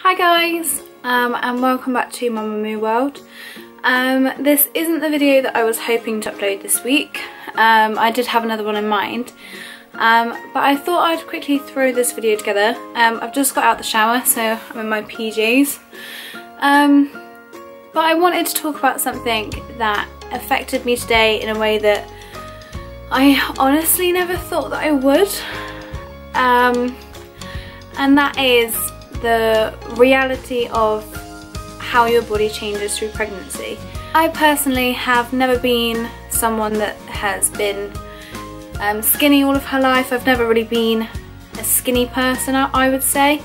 Hi guys, and welcome back to MamaMoo World. This isn't the video that I was hoping to upload this week. I did have another one in mind, but I thought I'd quickly throw this video together. I've just got out the shower, so I'm in my PJs. But I wanted to talk about something that affected me today in a way that I honestly never thought that I would. And that is the reality of how your body changes through pregnancy. I personally have never been someone that has been skinny all of her life. I've never really been a skinny person, I would say.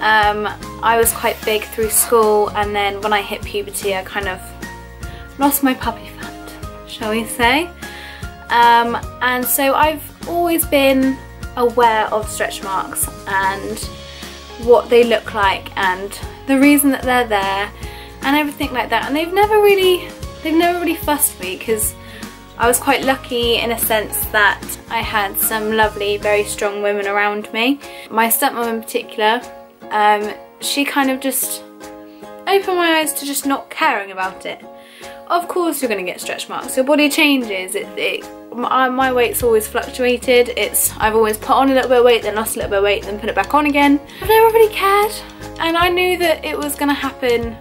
I was quite big through school, and then when I hit puberty I kind of lost my puppy fat, shall we say. And so I've always been aware of stretch marks and what they look like and the reason that they're there and everything like that, and they've never really fussed me because I was quite lucky in a sense that I had some lovely, very strong women around me. My stepmom in particular, she kind of just opened my eyes to just not caring about it. Of course you're going to get stretch marks, your body changes, my weight's always fluctuated. I've always put on a little bit of weight, then lost a little bit of weight, then put it back on again. I've never really cared, and I knew that it was going to happen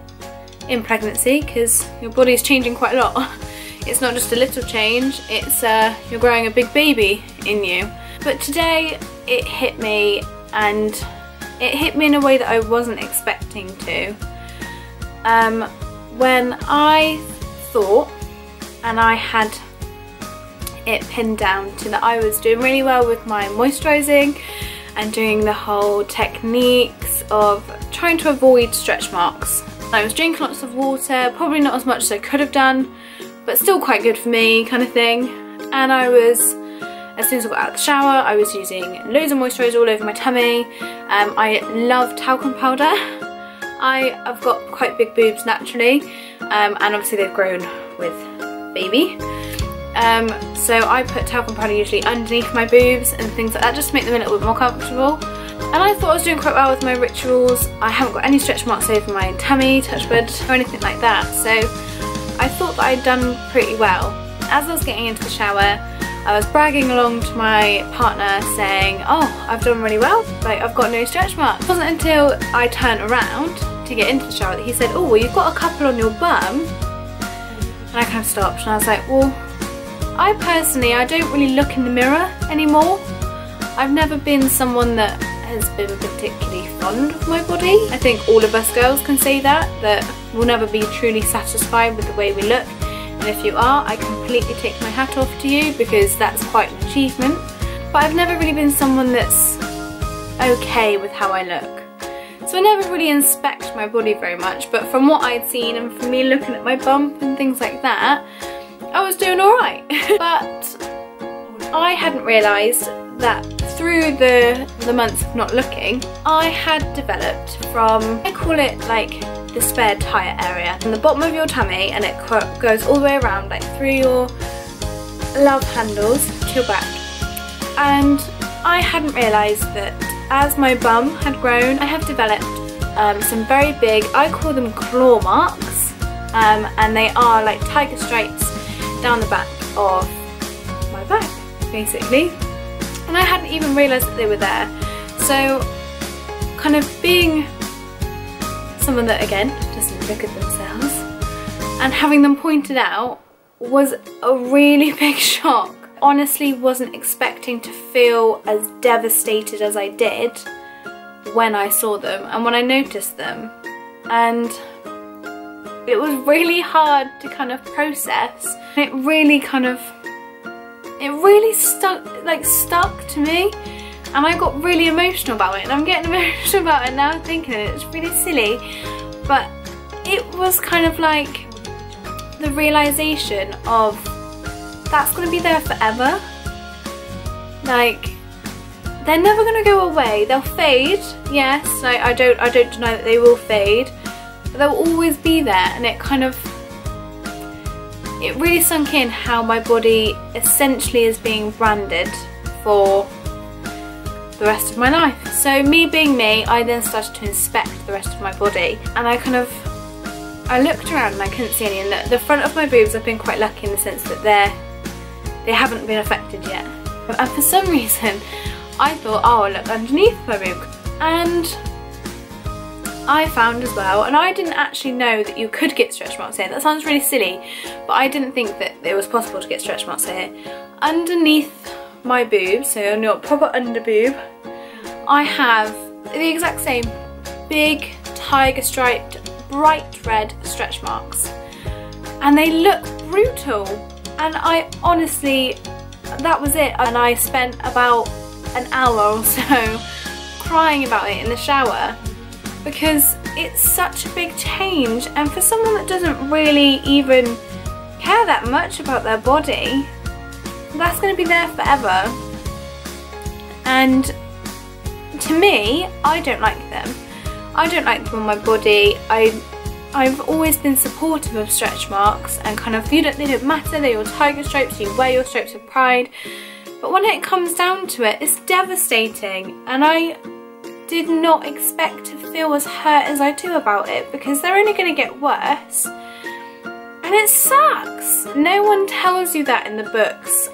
in pregnancy because your body's changing quite a lot. It's not just a little change, it's you're growing a big baby in you. But today it hit me, and it hit me in a way that I wasn't expecting to. When I thought, and I had it pinned down to that I was doing really well with my moisturising and doing the whole techniques of trying to avoid stretch marks. I was drinking lots of water, probably not as much as I could have done, but still quite good for me kind of thing. And I was, as soon as I got out of the shower, I was using loads of moisturiser all over my tummy. I love talcum powder. I've got quite big boobs naturally, and obviously they've grown with baby. So I put talcum powder usually underneath my boobs and things like that just to make them a little bit more comfortable. And I thought I was doing quite well with my rituals. I haven't got any stretch marks over my tummy, touch wood, or anything like that. So I thought that I'd done pretty well. As I was getting into the shower, I was bragging along to my partner saying, oh, I've done really well, like I've got no stretch marks. It wasn't until I turned around to get into the shower that he said, oh, well, you've got a couple on your bum. And I kind of stopped and I was like, well, I don't really look in the mirror anymore. I've never been someone that has been particularly fond of my body. I think all of us girls can say that we'll never be truly satisfied with the way we look. And if you are, I completely take my hat off to you because that's quite an achievement. But I've never really been someone that's okay with how I look. So I never really inspect my body very much, but from what I'd seen and from me looking at my bump and things like that, I was doing alright. But I hadn't realised that through the months of not looking, I had developed from, I call it like the spare tyre area, from the bottom of your tummy, and it goes all the way around, like through your love handles to your back. And I hadn't realised that as my bum had grown, I have developed some very big, I call them claw marks, and they are like tiger stripes down the back of my back, basically. And I hadn't even realised that they were there. So kind of being someone that, again, doesn't look at themselves, and having them pointed out was a really big shock. Honestly, wasn't expecting to feel as devastated as I did when I saw them and when I noticed them. And it was really hard to kind of process. It really stuck to me, and I got really emotional about it, and I'm getting emotional about it now thinking it. It's really silly, but it was kind of like the realisation of that's going to be there forever. Like, they're never going to go away. They'll fade, yes, I don't deny that they will fade, but they'll always be there. And it really sunk in how my body essentially is being branded for the rest of my life. So me being me, I then started to inspect the rest of my body, and I looked around and I couldn't see any, and the front of my boobs, I've been quite lucky in the sense that they haven't been affected yet. And for some reason I thought, oh, I'll look underneath my boob, and I found as well, and I didn't actually know that you could get stretch marks here. That sounds really silly, but I didn't think that it was possible to get stretch marks here. Underneath my boob, so on your proper under boob, I have the exact same big tiger striped bright red stretch marks, and they look brutal. And I honestly, that was it, and I spent about an hour or so crying about it in the shower, because it's such a big change, and for someone that doesn't really even care that much about their body, that's going to be there forever. And to me, I don't like them. I don't like them on my body. I've always been supportive of stretch marks, and kind of, they don't matter, they're your tiger stripes, you wear your stripes with pride. But when it comes down to it, it's devastating, and I did not expect to feel as hurt as I do about it, because they're only going to get worse, and it sucks. No one tells you that in the books.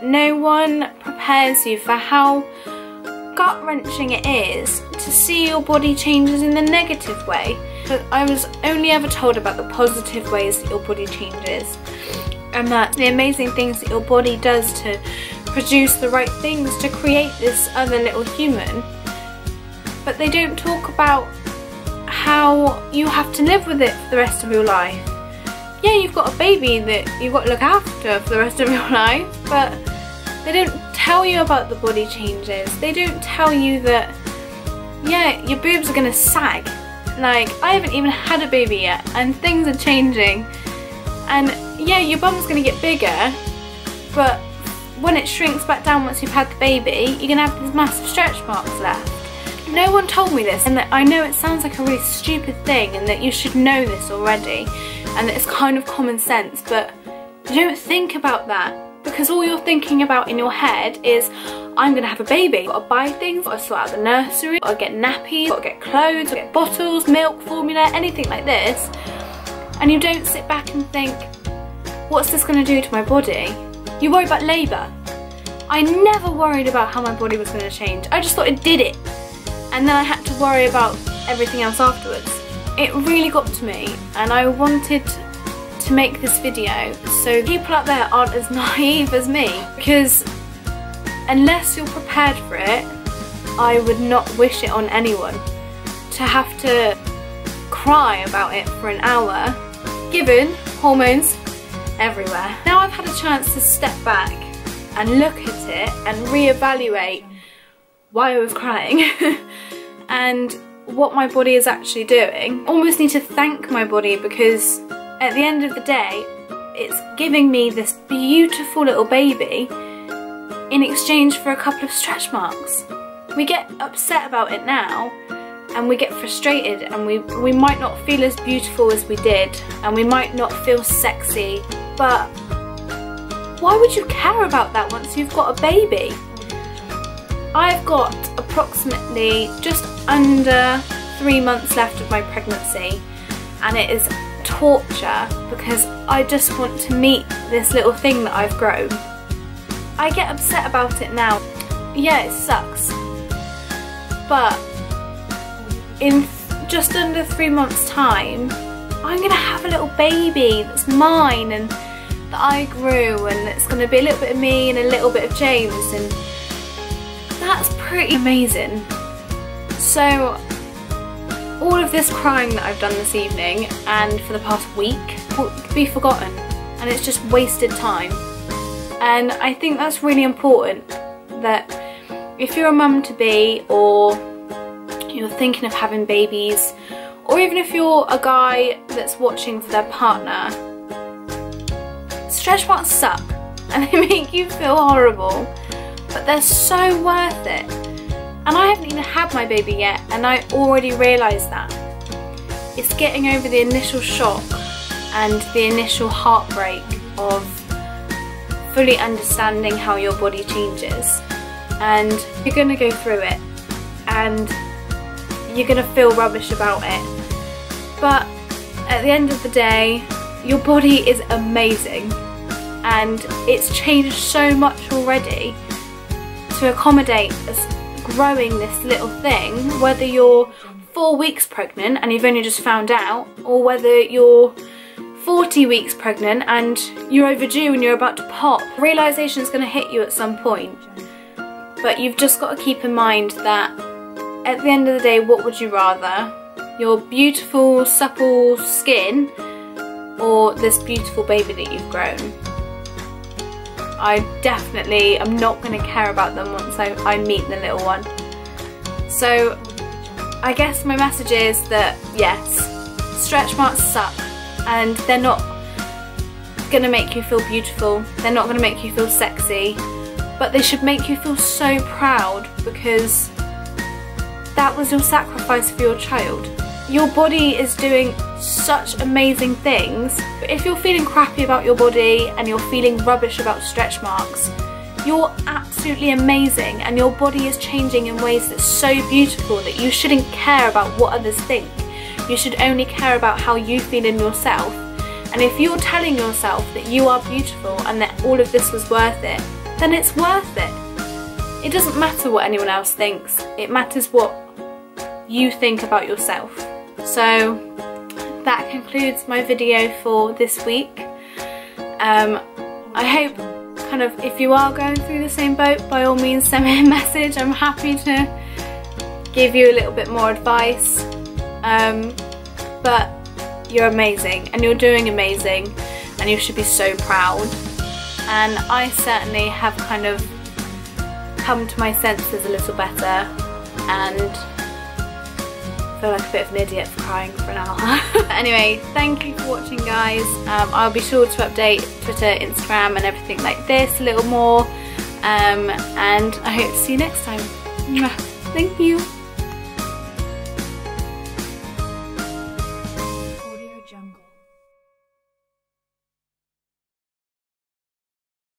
No one prepares you for how gut-wrenching it is to see your body changes in the negative way. But I was only ever told about the positive ways that your body changes, and that the amazing things that your body does to produce the right things to create this other little human. But they don't talk about how you have to live with it for the rest of your life. Yeah, you've got a baby that you've got to look after for the rest of your life, but they don't tell you about the body changes. They don't tell you that, yeah, your boobs are gonna sag. Like, I haven't even had a baby yet, and things are changing. And yeah, your bum's gonna get bigger, but when it shrinks back down once you've had the baby, you're gonna have these massive stretch marks left. No one told me this, and that I know it sounds like a really stupid thing, and that you should know this already, and that it's kind of common sense, but you don't think about that, because all you're thinking about in your head is, I'm gonna have a baby, I've got to buy things, I've got to sort out the nursery, I've got to get nappies, I've got to get clothes, I've got to get bottles, milk, formula, anything like this, and you don't sit back and think, what's this gonna do to my body? You worry about labour. I never worried about how my body was gonna change. I just thought it did it, and then I had to worry about everything else afterwards. It really got to me, and I wanted to make this video so people out there aren't as naive as me, because unless you're prepared for it, I would not wish it on anyone. To have to cry about it for an hour, given hormones everywhere. Now I've had a chance to step back and look at it and reevaluate why I was crying and what my body is actually doing. I almost need to thank my body, because at the end of the day, it's giving me this beautiful little baby in exchange for a couple of stretch marks. We get upset about it now, and we get frustrated, and we might not feel as beautiful as we did, and we might not feel sexy, but why would you care about that once you've got a baby? I've got approximately just under 3 months left of my pregnancy, and it is torture, because I just want to meet this little thing that I've grown. I get upset about it now. Yeah, it sucks, but in just under 3 months time, I'm gonna have a little baby that's mine and that I grew, and it's gonna be a little bit of me and a little bit of James, and that's pretty amazing. So all of this crying that I've done this evening and for the past week will be forgotten, and it's just wasted time. And I think that's really important, that if you're a mum-to-be, or you're thinking of having babies, or even if you're a guy that's watching for their partner, stretch marks suck and they make you feel horrible, but they're so worth it. And I haven't even had my baby yet, and I already realised that. It's getting over the initial shock and the initial heartbreak of fully understanding how your body changes. and you're going to go through it and you're going to feel rubbish about it. But at the end of the day, your body is amazing and it's changed so much already to accommodate us growing this little thing, whether you're 4 weeks pregnant and you've only just found out, or whether you're 40 weeks pregnant and you're overdue and you're about to pop. Realisation is going to hit you at some point, but you've just got to keep in mind that at the end of the day, what would you rather? Your beautiful, supple skin or this beautiful baby that you've grown? I definitely am not going to care about them once I meet the little one. So I guess my message is that yes, stretch marks suck and they're not going to make you feel beautiful, they're not going to make you feel sexy, but they should make you feel so proud because that was your sacrifice for your child. Your body is doing such amazing things, but if you're feeling crappy about your body and you're feeling rubbish about stretch marks, you're absolutely amazing and your body is changing in ways that's so beautiful that you shouldn't care about what others think. You should only care about how you feel in yourself. And if you're telling yourself that you are beautiful and that all of this was worth it, then it's worth it. It doesn't matter what anyone else thinks, it matters what you think about yourself. So that concludes my video for this week. I hope kind of if you are going through the same boat, by all means send me a message. I'm happy to give you a little bit more advice. But you're amazing and you're doing amazing and you should be so proud. And I certainly have kind of come to my senses a little better and feel like a bit of an idiot for crying for an hour. Anyway, thank you for watching, guys. I'll be sure to update Twitter, Instagram and everything like this a little more, and I hope to see you next time. Thank you.